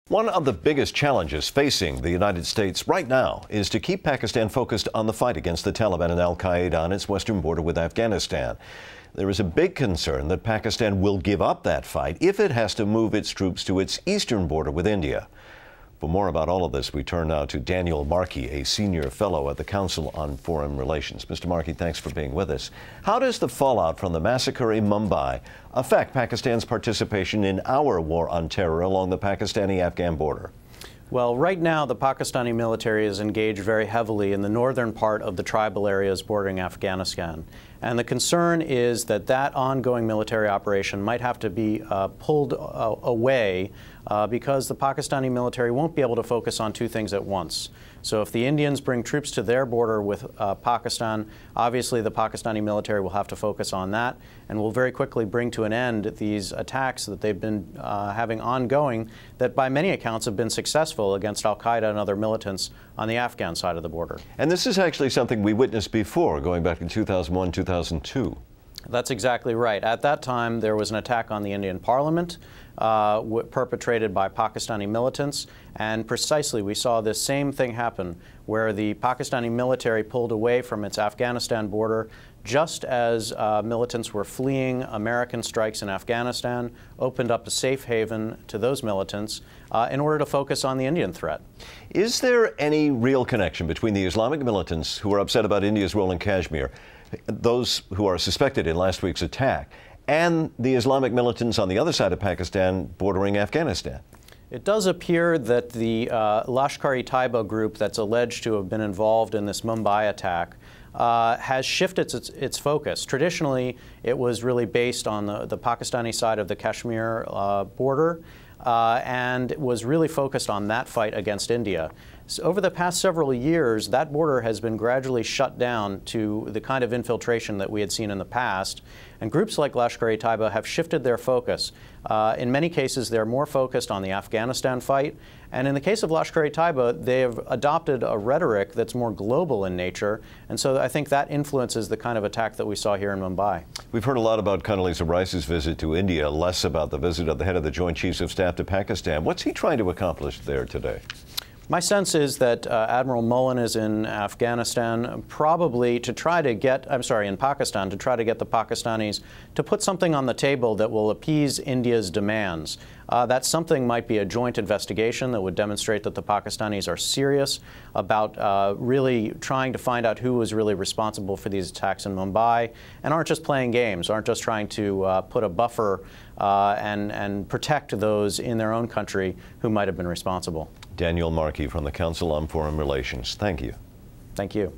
One of the biggest challenges facing the United States right now is to keep Pakistan focused on the fight against the Taliban and al-Qaeda on its western border with Afghanistan. There is a big concern that Pakistan will give up that fight if it has to move its troops to its eastern border with India. For more about all of this, we turn now to Daniel Markey, a senior fellow at the Council on Foreign Relations. Mr. Markey, thanks for being with us. How does the fallout from the massacre in Mumbai affect Pakistan's participation in our war on terror along the Pakistani-Afghan border? Well, right now, the Pakistani military is engaged very heavily in the northern part of the tribal areas bordering Afghanistan. And the concern is that that ongoing military operation might have to be pulled away because the Pakistani military won't be able to focus on two things at once. So if the Indians bring troops to their border with Pakistan, obviously the Pakistani military will have to focus on that and will very quickly bring to an end these attacks that they've been having ongoing that by many accounts have been successful against al-Qaeda and other militants on the Afghan side of the border. And this is actually something we witnessed before, going back in 2001, 2002. That's exactly right. At that time, there was an attack on the Indian parliament perpetrated by Pakistani militants, and precisely we saw this same thing happen where the Pakistani military pulled away from its Afghanistan border just as militants were fleeing American strikes in Afghanistan, opened up a safe haven to those militants in order to focus on the Indian threat. Is there any real connection between the Islamic militants who are upset about India's role in Kashmir, those who are suspected in last week's attack, and the Islamic militants on the other side of Pakistan bordering Afghanistan? It does appear that the Lashkar eToiba group that's alleged to have been involved in this Mumbai attack has shifted its focus. Traditionally, it was really based on the Pakistani side of the Kashmir border and was really focused on that fight against India. So over the past several years, that border has been gradually shut down to the kind of infiltration that we had seen in the past. And groups like Lashkar eToiba have shifted their focus. In many cases, they're more focused on the Afghanistan fight. And in the case of Lashkar eToiba, they have adopted a rhetoric that's more global in nature. And so I think that influences the kind of attack that we saw here in Mumbai. We've heard a lot about Condoleezza Rice's visit to India, less about the visit of the head of the Joint Chiefs of Staff to Pakistan. What's he trying to accomplish there today? My sense is that Admiral Mullen is in Afghanistan probably to try to get, in Pakistan, to try to get the Pakistanis to put something on the table that will appease India's demands. That something might be a joint investigation that would demonstrate that the Pakistanis are serious about really trying to find out who was really responsible for these attacks in Mumbai and aren't just playing games, aren't just trying to put a buffer and protect those in their own country who might have been responsible. Daniel Markey from the Council on Foreign Relations. Thank you. Thank you.